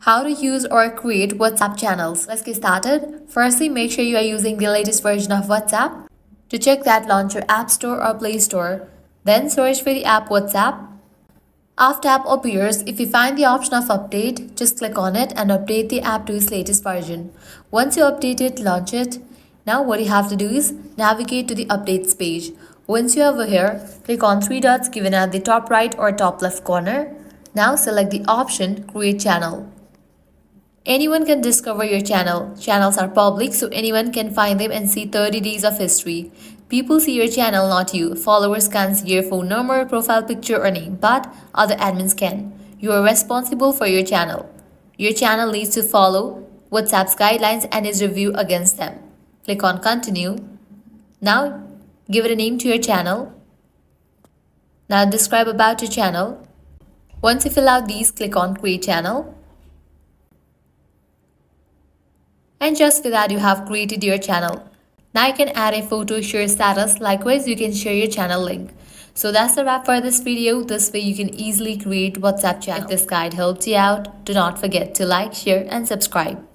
How to use or create WhatsApp channels. Let's get started. Firstly, make sure you are using the latest version of WhatsApp. To check that, launch your App Store or Play Store. Then search for the app WhatsApp. After app appears, if you find the option of update, just click on it and update the app to its latest version. Once you update it, launch it. Now what you have to do is navigate to the updates page. Once you're over here, click on three dots given at the top right or top left corner. Now select the option Create Channel. Anyone can discover your channel. Channels are public, so anyone can find them and see 30 days of history. People see your channel, not you. Followers can't see your phone number, profile picture, or name, but other admins can. You are responsible for your channel. Your channel needs to follow WhatsApp's guidelines and is reviewed against them. Click on Continue. Now, give it a name to your channel. Now, describe about your channel. Once you fill out these, click on Create Channel. And just for that, you have created your channel. Now you can add a photo, share status. Likewise, you can share your channel link. So that's the wrap for this video. This way you can easily create WhatsApp channel. If this guide helped you out, do not forget to like, share and subscribe.